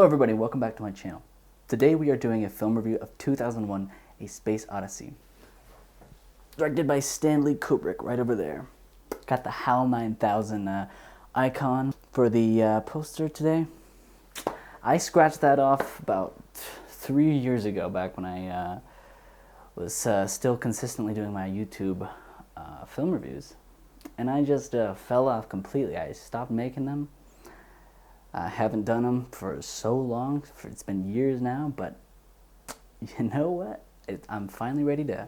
Hello everybody, welcome back to my channel. Today we are doing a film review of 2001: A Space Odyssey. Directed by Stanley Kubrick, right over there. Got the HAL 9000 icon for the poster today. I scratched that off about 3 years ago, back when I was still consistently doing my YouTube film reviews. And I just fell off completely. I stopped making them. I haven't done them for so long, it's been years now, but you know what? I'm finally ready to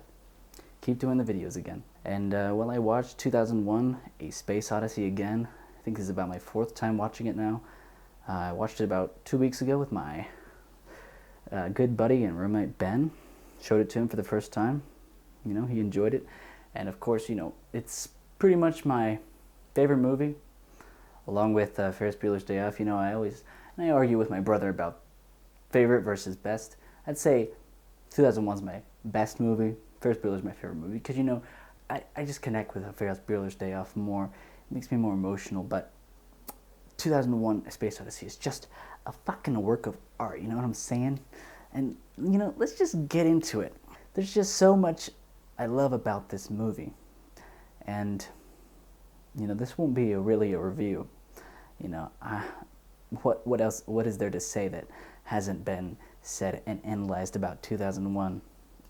keep doing the videos again. And well, I watched 2001: A Space Odyssey again. I think this is about my 4th time watching it now. I watched it about 2 weeks ago with my good buddy and roommate Ben. Showed it to him for the first time. You know, he enjoyed it. And of course, you know, it's pretty much my favorite movie, along with Ferris Bueller's Day Off. You know, I argue with my brother about favorite versus best. I'd say 2001's my best movie. Ferris Bueller's my favorite movie because, you know, I just connect with Ferris Bueller's Day Off more. It makes me more emotional. But 2001: A Space Odyssey is just a fucking work of art. You know what I'm saying? And, you know, let's just get into it. There's just so much I love about this movie. And, you know, this won't be really a review. You know, what else? What is there to say that hasn't been said and analyzed about 2001: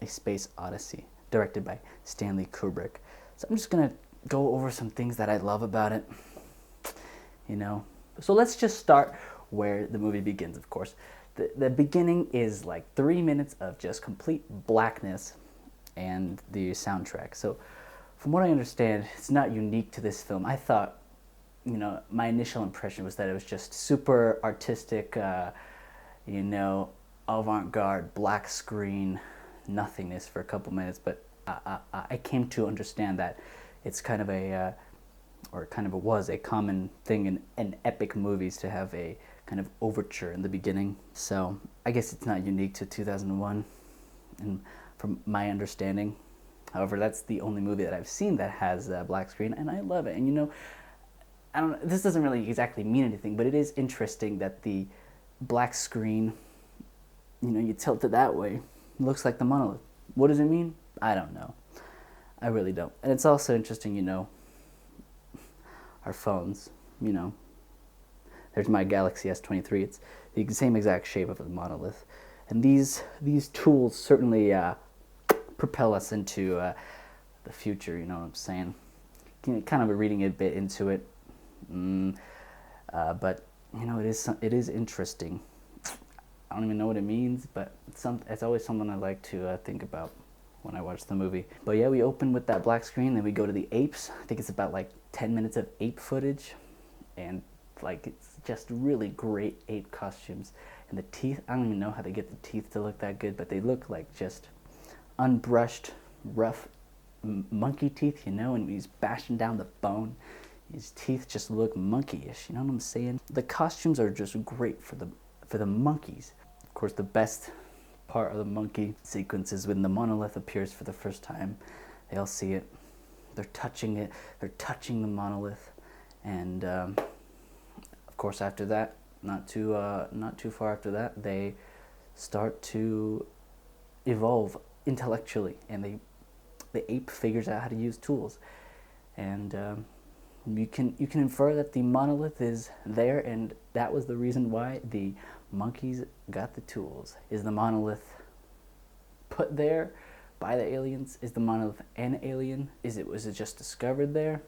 A Space Odyssey, directed by Stanley Kubrick? So I'm just gonna go over some things that I love about it. You know, so let's just start where the movie begins. Of course, the beginning is like 3 minutes of just complete blackness and the soundtrack. So, from what I understand, it's not unique to this film. I thought, you know, my initial impression was that it was just super artistic, you know, avant-garde, black screen, nothingness for a couple minutes. But I came to understand that it's kind of a, was a common thing in epic movies to have a kind of overture in the beginning. So I guess it's not unique to 2001, and from my understanding. However, that's the only movie that I've seen that has a black screen, and I love it. And you know, I don't know, this doesn't really exactly mean anything, but it is interesting that the black screen, you know, you tilt it that way, it looks like the monolith. What does it mean? I don't know. I really don't. And it's also interesting, you know, our phones, you know. There's my Galaxy S23. It's the same exact shape of a monolith. And these tools certainly propel us into the future, you know what I'm saying? Kind of reading a bit into it, but you know, it is interesting. I don't even know what it means, but it's always something I like to think about when I watch the movie. But yeah, we open with that black screen, then we go to the apes. I think it's about like 10 minutes of ape footage, and like it's just really great ape costumes. And the teeth, I don't even know how they get the teeth to look that good, but they look like just unbrushed, rough monkey teeth, you know, and he's bashing down the bone. His teeth just look monkeyish, you know what I'm saying? The costumes are just great for the monkeys. Of course, the best part of the monkey sequence is when the monolith appears for the first time. They all see it. They're touching it. They're touching the monolith, and of course, after that, not too far after that, they start to evolve intellectually, and the ape figures out how to use tools, and you can infer that the monolith is there, and that was the reason why the monkeys got the tools. Is the monolith put there by the aliens? Is the monolith an alien? Was it just discovered there?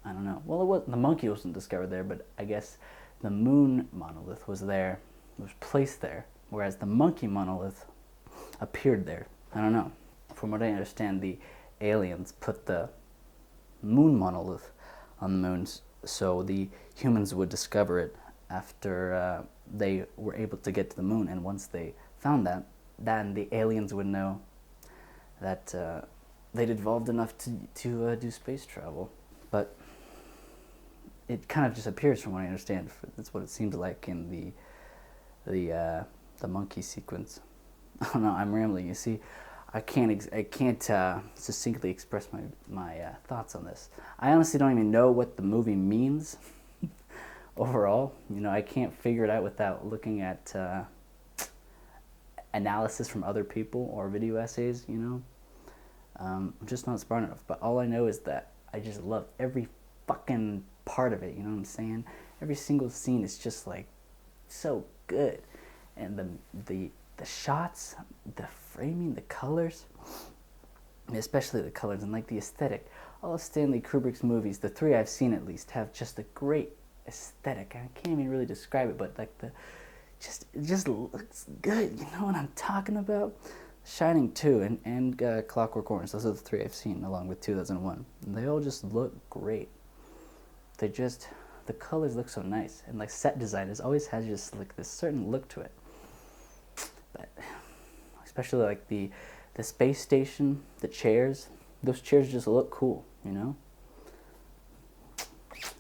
I don't know. Well, the monkey wasn't discovered there, but I guess the moon monolith was there, was placed there, whereas the monkey monolith appeared there. I don't know. From what I understand, the aliens put the moon monolith on the moon so the humans would discover it after they were able to get to the moon. And once they found that, then the aliens would know that they'd evolved enough to do space travel. But it kind of just appears, from what I understand. That's what it seems like in the monkey sequence. I don't know. I'm rambling. You see, I can't succinctly express my thoughts on this. I honestly don't even know what the movie means, overall, I can't figure it out without looking at analysis from other people or video essays. I'm just not smart enough. But all I know is that I just love every fucking part of it. You know what I'm saying? Every single scene is just like so good, and the shots, the framing, the colors, especially the colors, and like the aesthetic. All of Stanley Kubrick's movies, the 3 I've seen at least, have just a great aesthetic. I can't even really describe it, but like it just looks good. You know what I'm talking about? Shining 2 and Clockwork Orange. Those are the 3 I've seen, along with 2001. And they all just look great. The colors look so nice, and like set design always has just like this certain look to it. But especially like the space station, the chairs, those chairs just look cool, It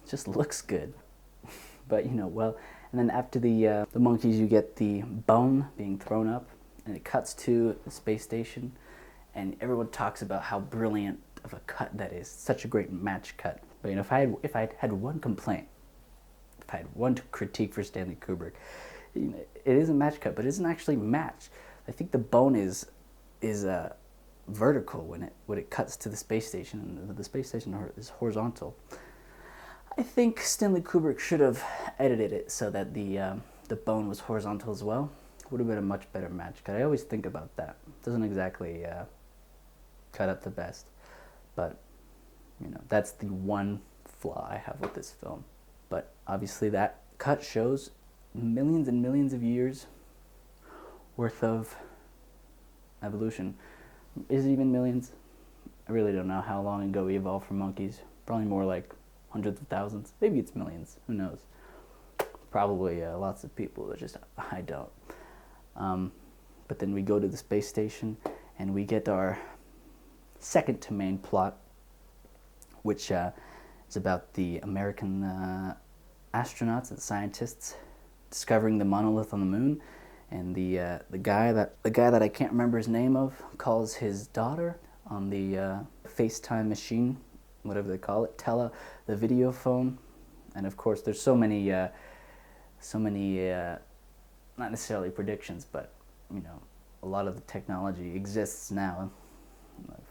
just looks good. But well, and then after the monkeys, you get the bone being thrown up, and it cuts to the space station, and everyone talks about how brilliant of a cut that is. Such a great match cut. But if I had one complaint, if I had one critique for Stanley Kubrick, it is a match cut, but it isn't actually matched. I think the bone is vertical when it cuts to the space station, and the space station is horizontal. I think Stanley Kubrick should have edited it so that the bone was horizontal as well. Would have been a much better match cut. I always think about that. It doesn't exactly cut up the best, but that's the one flaw I have with this film. But obviously that cut shows millions and millions of years worth of evolution. Is it even millions? I really don't know how long ago we evolved from monkeys. Probably more like hundreds of thousands. Maybe it's millions. Who knows? Probably lots of people. But just I don't. But then we go to the space station, and we get our second to main plot, which is about the American astronauts and scientists discovering the monolith on the moon. And the guy that I can't remember his name of calls his daughter on the FaceTime machine, whatever they call it, the video phone. And of course, there's so many not necessarily predictions, but a lot of the technology exists now.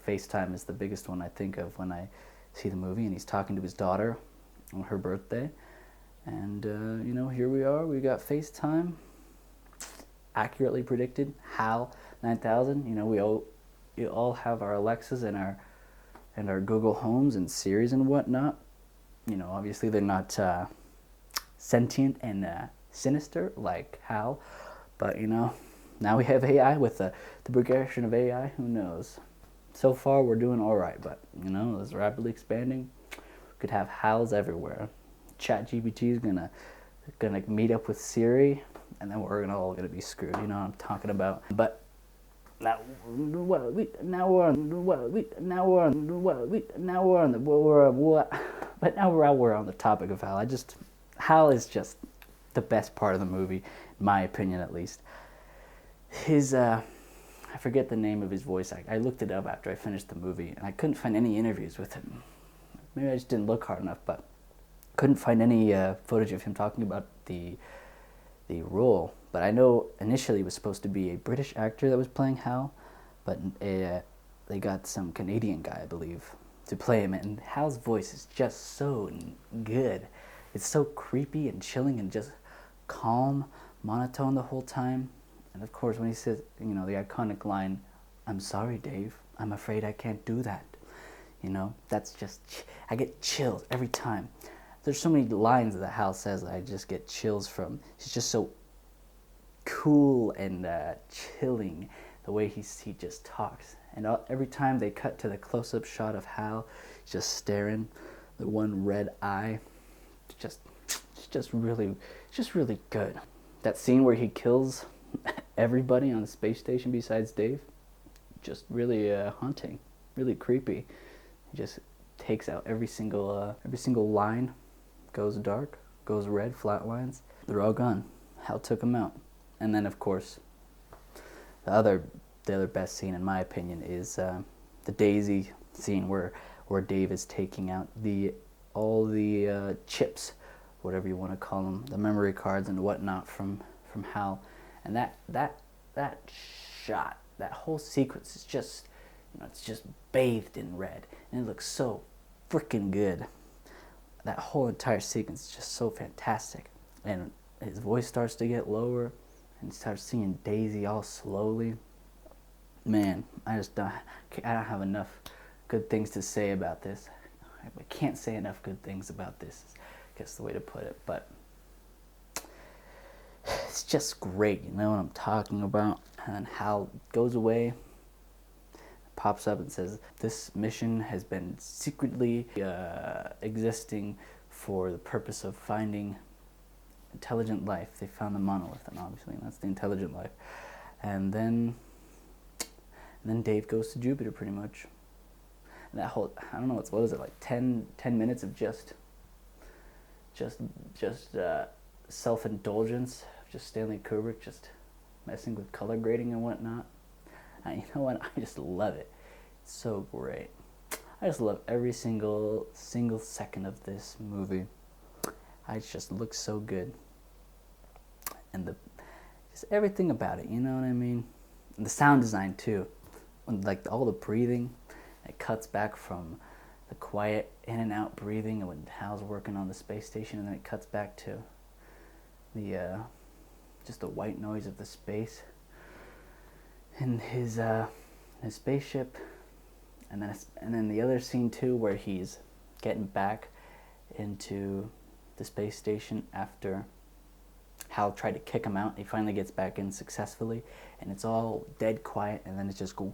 FaceTime is the biggest one I think of when I see the movie, and he's talking to his daughter on her birthday. And here we are. We got FaceTime. Accurately predicted. HAL 9000. We all have our Alexas and our Google Homes and Siris and whatnot. Obviously they're not sentient and sinister like HAL, but now we have AI with the progression of AI. Who knows? So far we're doing all right, but it's rapidly expanding. We could have HALs everywhere. ChatGPT is gonna meet up with Siri, and then we're all gonna be screwed. You know what I'm talking about? But now we're on the topic of HAL. HAL is just the best part of the movie, in my opinion at least. His I forget the name of his voice actor. I looked it up after I finished the movie, and I couldn't find any interviews with him. Maybe I just didn't look hard enough, but couldn't find any footage of him talking about the role. But I know initially it was supposed to be a British actor that was playing Hal, but they got some Canadian guy, I believe, to play him. And Hal's voice is just so good. It's so creepy and chilling and just calm, monotone the whole time. And of course, when he says, the iconic line, "I'm sorry, Dave. I'm afraid I can't do that." That's just, I get chills every time. There's so many lines that Hal says that I just get chills from. He's just so cool and chilling the way he just talks. And every time they cut to the close-up shot of Hal, he's just staring, the one red eye, it's just really good. That scene where he kills everybody on the space station besides Dave, just really haunting, really creepy. He just takes out every single line, goes dark, goes red, flat lines. They're all gone. Hal took them out. And then, of course, the other best scene, in my opinion, is the Daisy scene where Dave is taking out all the chips whatever you want to call them, the memory cards and whatnot from Hal. And that shot, that whole sequence is just, it's just bathed in red, and it looks so freaking good. That whole entire sequence is just so fantastic. And his voice starts to get lower, and he starts singing Daisy all slowly. Man, I don't have enough good things to say about this. I can't say enough good things about this, I guess the way to put it. But it's just great, you know what I'm talking about. And then Hal goes away, pops up and says, this mission has been secretly existing for the purpose of finding intelligent life. They found the monolith, and obviously that's the intelligent life. And then Dave goes to Jupiter, pretty much. And that whole, I don't know, what was it, like 10 minutes of just self-indulgence, just Stanley Kubrick just messing with color grading and whatnot. And you know what? I just love it. It's so great. I just love every single second of this movie. It just looks so good. And just everything about it, you know what I mean? And the sound design too. When, like, all the breathing, it cuts back from the quiet in and out breathing when Hal's working on the space station, and then it cuts back to the just the white noise of the space in his spaceship. And then the other scene too, where he's getting back into the space station after Hal tried to kick him out. He finally gets back in successfully, and it's all dead quiet, and then it just goes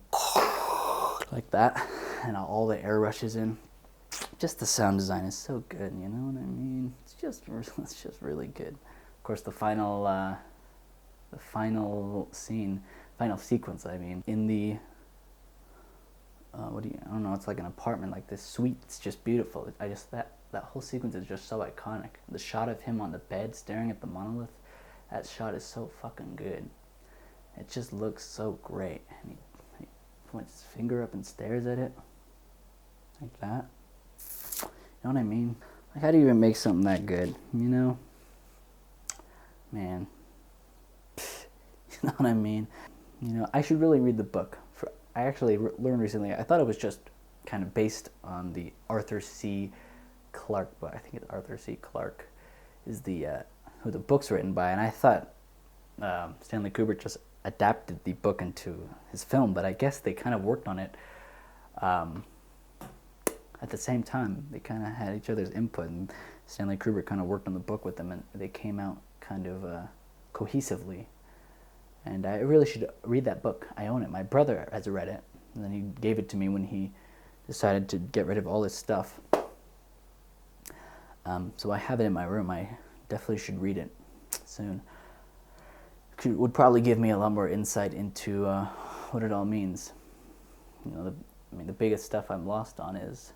like that, and all the air rushes in. Just the sound design is so good, you know what I mean? It's just really good. Of course, the final sequence, I mean, in the I don't know, it's like an apartment, like this suite. It's just beautiful. That whole sequence is just so iconic. The shot of him on the bed staring at the monolith, that shot is so fucking good. It just looks so great. And he points his finger up and stares at it like that. You know what I mean? Like, how do you even make something that good, you know? Man. You know what I mean? You know, I should really read the book. I actually learned recently, I thought it was just kind of based on the Arthur C. Clarke book. I think it's Arthur C. Clarke is who the book's written by, and I thought Stanley Kubrick just adapted the book into his film, but I guess they kind of worked on it at the same time. They kind of had each other's input, and Stanley Kubrick kind of worked on the book with them, and they came out kind of cohesively. And I really should read that book. I own it. My brother has read it, and then he gave it to me when he decided to get rid of all his stuff. So I have it in my room. I definitely should read it soon. It would probably give me a lot more insight into what it all means. You know, the biggest stuff I'm lost on is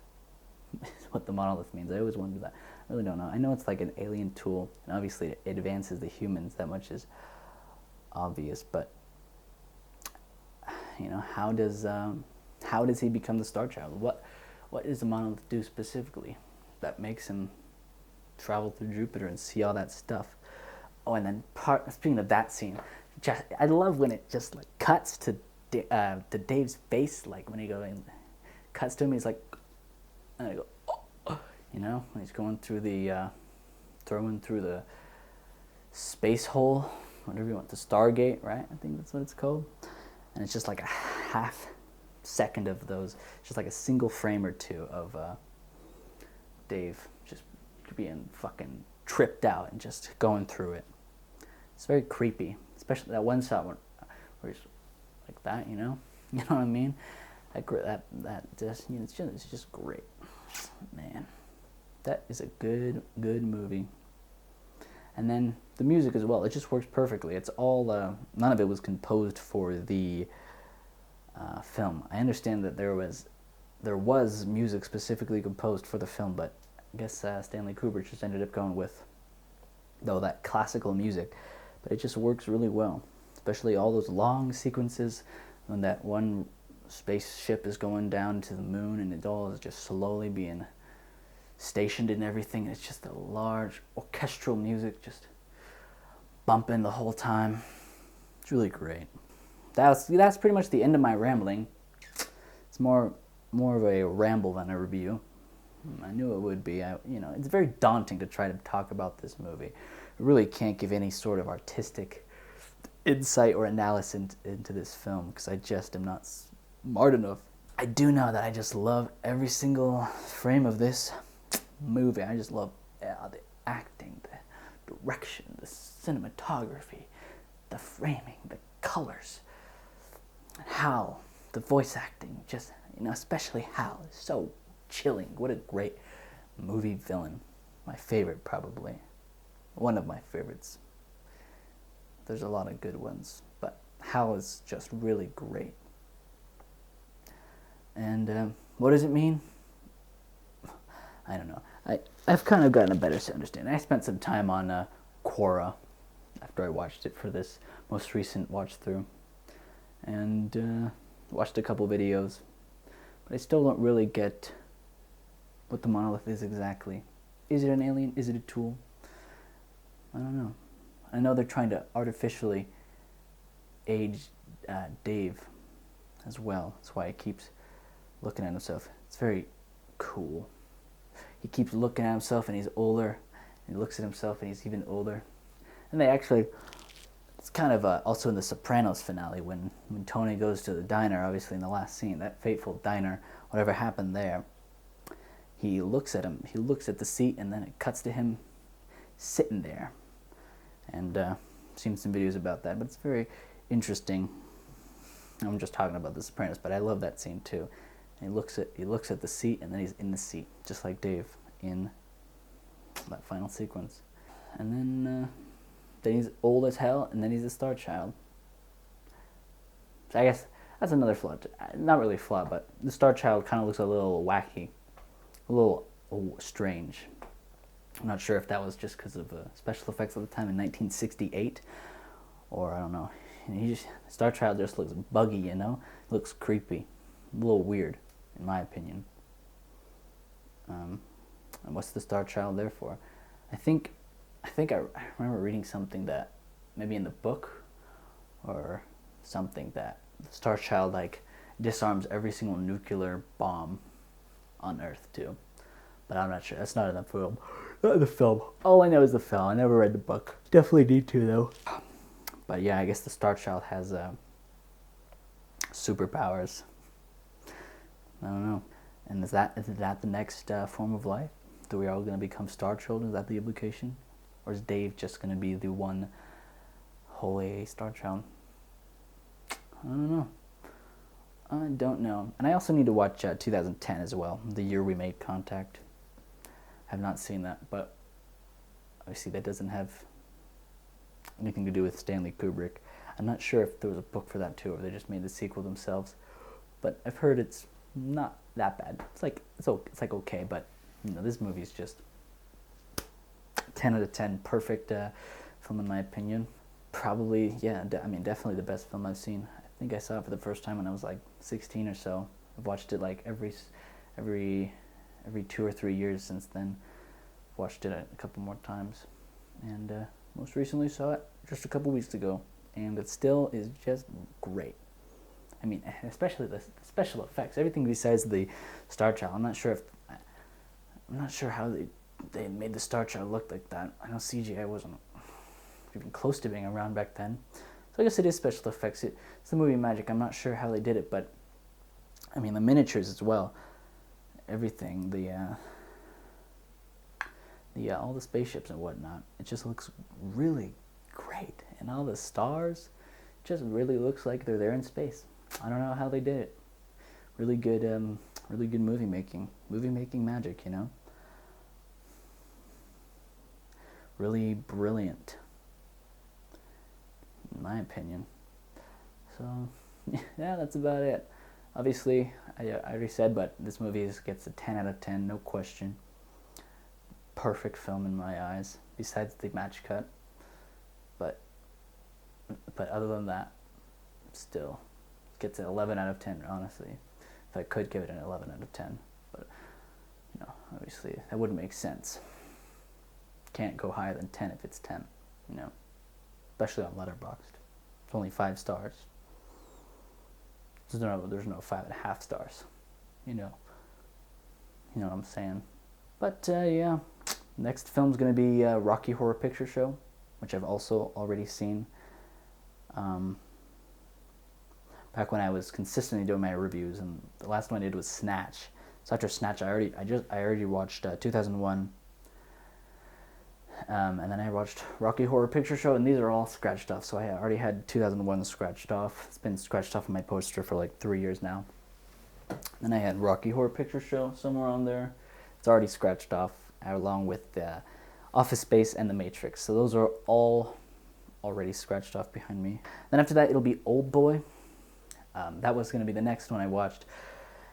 what the monolith means. I always wondered that. I really don't know. I know it's like an alien tool, and obviously it advances the humans. That much is obvious, but you know, how does he become the Star Child? What does the monolith do specifically that makes him travel through Jupiter and see all that stuff? Oh, and then speaking of that scene, I love when it just like cuts to Dave's face, like when he cuts to him, he's like, and I go, oh, you know, when he's going through throwing through the space hole, whatever you want, the Stargate, right? I think that's what it's called. And it's just like a half second of those, just like a single frame or two of Dave just being fucking tripped out and just going through it. It's very creepy, especially that one shot where he's like that, you know what I mean? That just, you know, it's just great, man. That is a good movie. And then the music as well, it just works perfectly. It's all, none of it was composed for the film. I understand that there was music specifically composed for the film, but I guess Stanley Kubrick just ended up going with, though, that classical music. But it just works really well, especially all those long sequences when that one spaceship is going down to the moon and it all is just slowly being stationed and everything. It's just a large orchestral music just bumping the whole time. It's really great. That's pretty much the end of my rambling. It's more of a ramble than a review. I knew it would be. It's very daunting to try to talk about this movie. I really can't give any sort of artistic insight or analysis into this film because I just am not smart enough. I do know that I just love every single frame of this movie. I just love the acting, the direction, the cinematography, the framing, the colors, Hal, the voice acting, just, especially Hal is so chilling. What a great movie villain. My favorite, probably. One of my favorites. There's a lot of good ones, but Hal is just really great. And what does it mean? I don't know. I've kind of gotten a better understanding. I spent some time on Quora after I watched it for this most recent watch through, and watched a couple videos, but I still don't really get what the monolith is exactly. Is it an alien? Is it a tool? I don't know. I know they're trying to artificially age Dave as well. That's why he keeps looking at himself. It's very cool. He keeps looking at himself and he's older, and he looks at himself and he's even older. And they actually, it's kind of also in the Sopranos finale when Tony goes to the diner, obviously in the last scene, that fateful diner, whatever happened there, he looks at him, he looks at the seat, and then it cuts to him sitting there. And I've seen some videos about that, but it's very interesting. I'm just talking about the Sopranos, but I love that scene too. And he looks at the seat, and then he's in the seat, just like Dave in that final sequence. And then he's old as hell, and then he's a star child. So I guess that's another flaw. Not really a flaw, but the star child kind of looks a little wacky, a little strange. I'm not sure if that was just because of special effects at the time in 1968, or I don't know. Star Child just looks buggy, looks creepy, a little weird, in my opinion. And what's the Star Child there for? I think I remember reading something that maybe in the book or something that the Star Child disarms every single nuclear bomb on Earth too. But I'm not sure. That's not in the film. Not in the film. All I know is the film. I never read the book. Definitely need to though. But yeah, I guess the Star Child has superpowers. I don't know. And is that the next form of life? Are we all going to become Star Children? Is that the implication? Or is Dave just going to be the one holy Star Child? I don't know. I don't know. And I also need to watch 2010 as well, the year we made contact. I have not seen that, but obviously that doesn't have anything to do with Stanley Kubrick. I'm not sure if there was a book for that too, or they just made the sequel themselves. But I've heard it's not that bad. It's like okay, but this movie is just 10 out of 10, perfect film in my opinion. Probably, yeah. Definitely the best film I've seen. I think I saw it for the first time when I was 16 or so. I've watched it every 2 or 3 years since then. Watched it a couple more times, and most recently saw it just a couple weeks ago, and it still is just great. Especially the special effects, everything besides the Star Child. I'm not sure how they made the Star Child look like that. I know CGI wasn't even close to being around back then, so I guess it is special effects. It's the movie magic. I'm not sure how they did it, but the miniatures as well. Everything, all the spaceships and whatnot, it just looks really great, and all the stars just really looks like they're there in space. I don't know how they did it. Really good movie making magic, really brilliant, in my opinion. So yeah, that's about it. Obviously, I already said, but this movie gets a 10 out of 10, no question. Perfect film in my eyes, besides the match cut. But other than that, still gets an 11 out of 10, honestly. If I could give it an 11 out of 10. But, Obviously, that wouldn't make sense. Can't go higher than 10 if it's 10, you know, especially on Letterboxd. It's only 5 stars. There's no 5.5 stars, you know what I'm saying. But yeah, next film's gonna be Rocky Horror Picture Show, which I've also already seen. Back when I was consistently doing my reviews, and the last one I did was Snatch. So after Snatch, I already watched 2001, and then I watched Rocky Horror Picture Show, and these are all scratched off. So I already had 2001 scratched off. It's been scratched off on my poster for like 3 years now. Then I had Rocky Horror Picture Show somewhere on there. It's already scratched off, along with Office Space and The Matrix. So those are all already scratched off behind me. Then after that, it'll be Old Boy. That was going to be the next one I watched.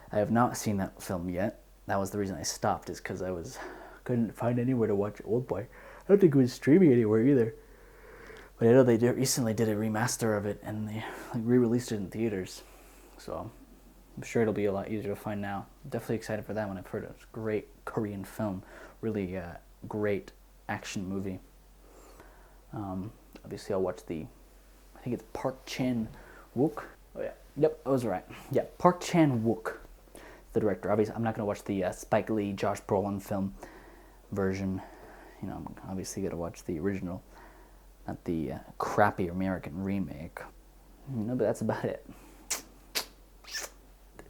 I have not seen that film yet. That was the reason I stopped, is because I couldn't find anywhere to watch Old Boy. I don't think it was streaming anywhere either. But I know they recently did a remaster of it, and they re-released it in theaters. So I'm sure it'll be a lot easier to find now. I'm definitely excited for that one. I've heard it's a great Korean film. Really great action movie. Obviously, I'll watch I think it's Park Chan-wook. Oh yeah, yep, I was right. Yeah, Park Chan-wook, the director. Obviously, I'm not going to watch the Spike Lee, Josh Brolin film version. You know, I'm obviously going to watch the original, not the crappy American remake. No, but that's about it. If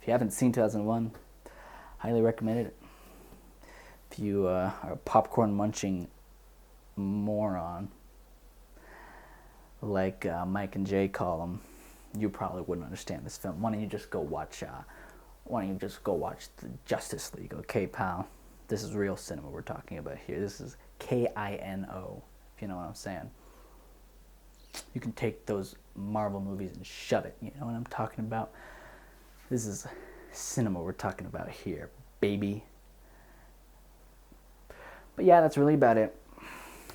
you haven't seen 2001, highly recommend it. If you are a popcorn munching moron, like Mike and Jay call them, you probably wouldn't understand this film. Why don't you just go watch the Justice League, okay, pal? This is real cinema we're talking about here. This is Kino, if you know what I'm saying. You can take those Marvel movies and shove it, you know what I'm talking about? This is cinema we're talking about here, baby. But yeah, that's really about it.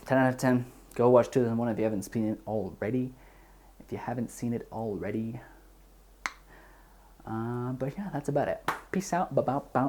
10 out of 10. Go watch 2001 if you haven't seen it already. But yeah, that's about it. Peace out. Bye-bye.